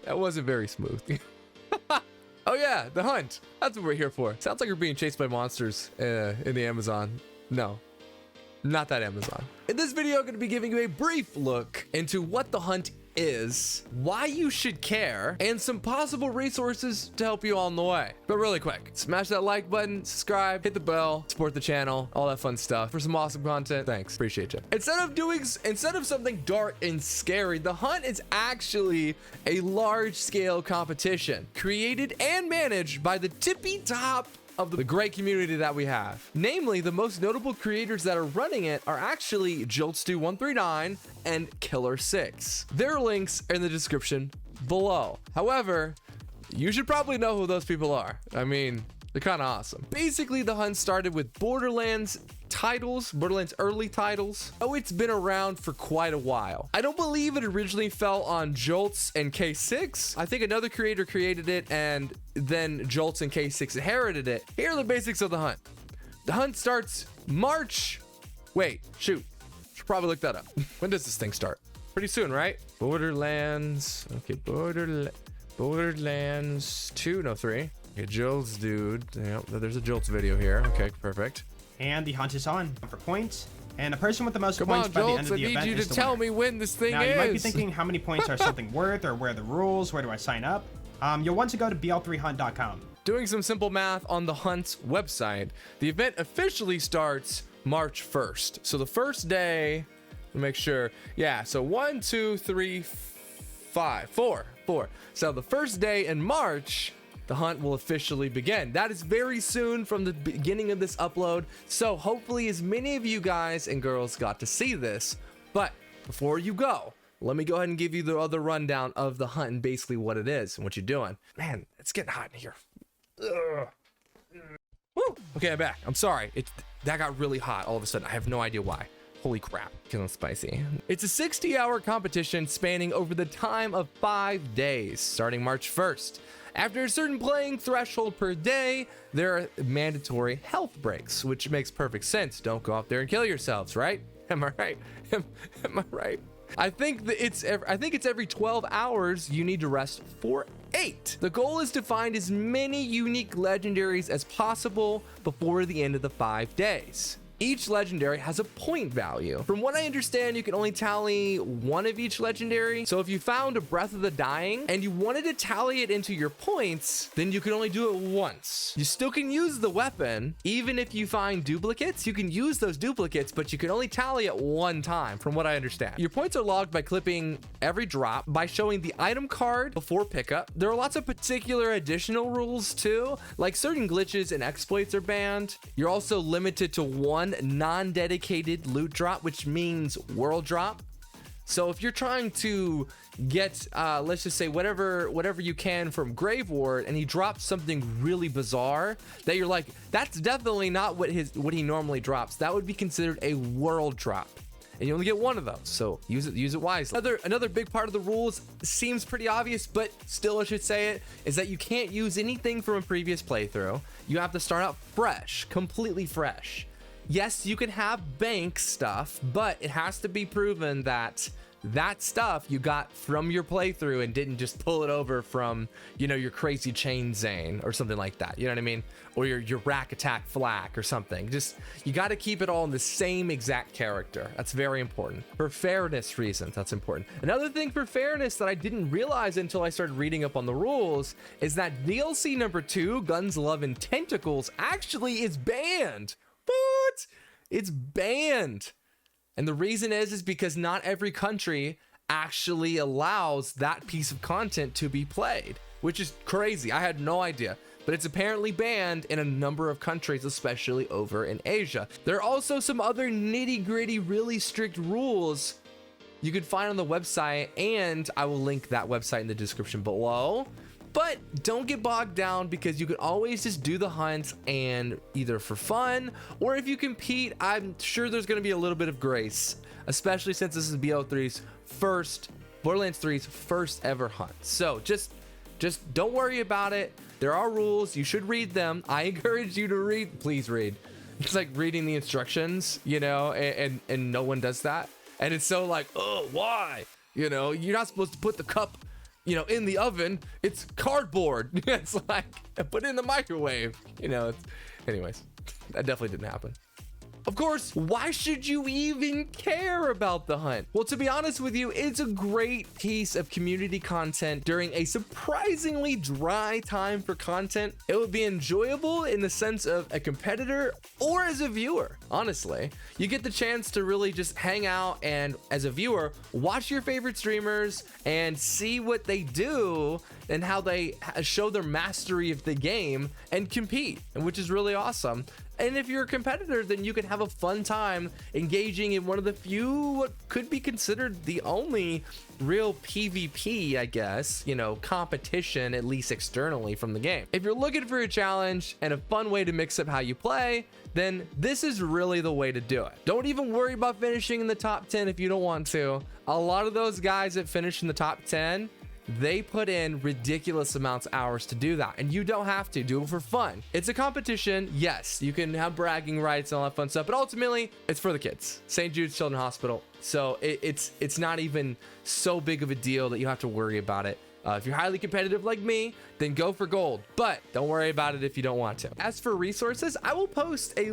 That wasn't very smooth. Oh yeah, the hunt. That's what we're here for. Sounds like we're being chased by monsters in the Amazon. No, not that Amazon. In this video, I'm going to be giving you a brief look into what the hunt is, why you should care, and some possible resources to help you on the way. But really quick, smash that like button, subscribe, hit the bell, support the channel, all that fun stuff for some awesome content. Thanks, appreciate you. Instead of something dark and scary, the hunt is actually a large-scale competition created and managed by the tippy top of the great community that we have. Namely, the most notable creators that are running it are actually Joltstu139 and Kill3r Six. Their links are in the description below. However, you should probably know who those people are. I mean, they're kind of awesome. Basically, the hunt started with Borderlands titles, Borderlands early titles. Oh, it's been around for quite a while. I don't believe it originally fell on Jolts and K6. I think another creator created it and then Jolts and K6 inherited it. Here are the basics of the hunt. The hunt starts March. Wait, shoot. Should probably look that up. When does this thing start? Pretty soon, right? Borderlands. Okay, Borderlands 2, no 3. Okay, Jolts, dude. Yeah, there's a Jolts video here. Okay, perfect. And the hunt is on for points. And the person with the most points on, by Jolts, the end of the event is the winner. I need you to tell me when this thing now, is. you might be thinking, how many points are something worth, or where are the rules? Where do I sign up? You'll want to go to bl3hunt.com. Doing some simple math on the hunt's website, the event officially starts March 1st. So the first day, make sure, yeah, so 1, 2, 3, 5, 4. So the first day in March, the hunt will officially begin. That is very soon from the beginning of this upload. So hopefully as many of you guys and girls got to see this. But before you go, let me go ahead and give you the other rundown of the hunt and basically what it is and what you're doing. Man, it's getting hot in here. Ugh. Woo. Okay, I'm back. I'm sorry. That got really hot all of a sudden. I have no idea why. Holy crap, killing spicy. It's a 60-hour competition spanning over the time of 5 days, starting March 1st. After a certain playing threshold per day, there are mandatory health breaks, which makes perfect sense. Don't go out there and kill yourselves, right? Am I right? Am I right? I think it's every 12 hours you need to rest for 8. The goal is to find as many unique legendaries as possible before the end of the 5 days. Each legendary has a point value. From what I understand, you can only tally one of each legendary. So if you found a Breath of the Dying and you wanted to tally it into your points, then you can only do it once. You still can use the weapon. Even if you find duplicates, you can use those duplicates, but you can only tally it one time, from what I understand. Your points are logged by clipping every drop, by showing the item card before pickup. There are lots of particular additional rules too, like certain glitches and exploits are banned. You're also limited to one non-dedicated loot drop, which means world drop. So if you're trying to get let's just say whatever you can from Grave Ward and he drops something really bizarre that you're like, that's definitely not what he normally drops, that would be considered a world drop. And you only get one of those, so use it wisely. Another big part of the rules seems pretty obvious, but still I should say it, is that you can't use anything from a previous playthrough. You have to start out fresh, completely fresh. Yes, you can have bank stuff, but it has to be proven that that stuff you got from your playthrough and didn't just pull it over from, you know, your crazy chain Zane or something like that. You know what I mean? Or your rack attack flak or something. Just, you got to keep it all in the same exact character. That's very important. For fairness reasons, that's important. Another thing for fairness that I didn't realize until I started reading up on the rules is that DLC number 2, Guns, Love, and Tentacles, actually is banned. What? It's banned. And the reason is because not every country actually allows that piece of content to be played, which is crazy. I had no idea, but it's apparently banned in a number of countries, especially over in Asia. There are also some other nitty-gritty, really strict rules you can find on the website, and I will link that website in the description below. But don't get bogged down, because you can always just do the hunt and either for fun, or if you compete, I'm sure there's going to be a little bit of grace, especially since this is Borderlands 3's first ever hunt. So just don't worry about it. There are rules. You should read them. I encourage you to read. Please read. It's like reading the instructions, you know, and no one does that. And it's so like, oh, why? You know, you're not supposed to put the cup, you know, in the oven. It's cardboard. It's like, put it in the microwave. You know, anyways, that definitely didn't happen. Of course, why should you even care about the hunt? Well, to be honest with you, it's a great piece of community content during a surprisingly dry time for content. It would be enjoyable in the sense of a competitor or as a viewer. Honestly, you get the chance to really just hang out and, as a viewer, watch your favorite streamers and see what they do and how they show their mastery of the game and compete, which is really awesome. And if you're a competitor, then you can have a fun time engaging in one of the few, what could be considered the only real PvP, I guess, you know, competition, at least externally from the game. If you're looking for a challenge and a fun way to mix up how you play, then this is really the way to do it. Don't even worry about finishing in the top 10 if you don't want to. A lot of those guys that finish in the top 10, they put in ridiculous amounts of hours to do that, and you don't have to do it for fun. It's a competition. Yes, you can have bragging rights and all that fun stuff, but ultimately it's for the kids. St. Jude's Children's Hospital. So it's not even so big of a deal that you have to worry about it. If you're highly competitive like me, then go for gold, but don't worry about it if you don't want to. As for resources, I will post a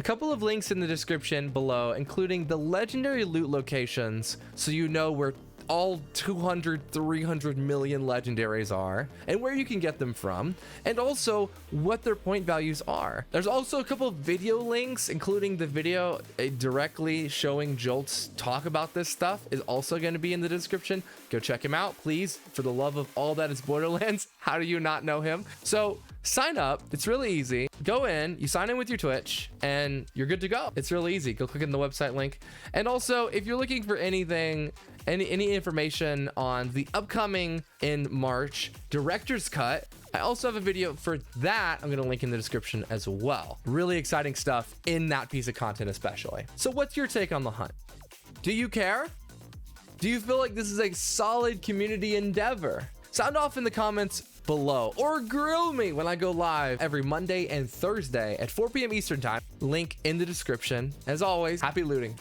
couple of links in the description below, including the legendary loot locations, so you know where all 200, 300 million legendaries are and where you can get them from, and also what their point values are. There's also a couple of video links, including the video directly showing Jolt's talk about this stuff is also going to be in the description. Go check him out, please, for the love of all that is Borderlands. How do you not know him? So sign up. It's really easy. Go in, you sign in with your Twitch, and you're good to go. It's really easy. Go click in the website link. And also, if you're looking for anything, any information on the upcoming in March director's cut, I also have a video for that. I'm going to link in the description as well. Really exciting stuff in that piece of content especially. So what's your take on the hunt? Do you care? Do you feel like this is a solid community endeavor? Sound off in the comments below, or grill me when I go live every Monday and Thursday at 4 p.m. Eastern time. Link in the description. As always, happy looting.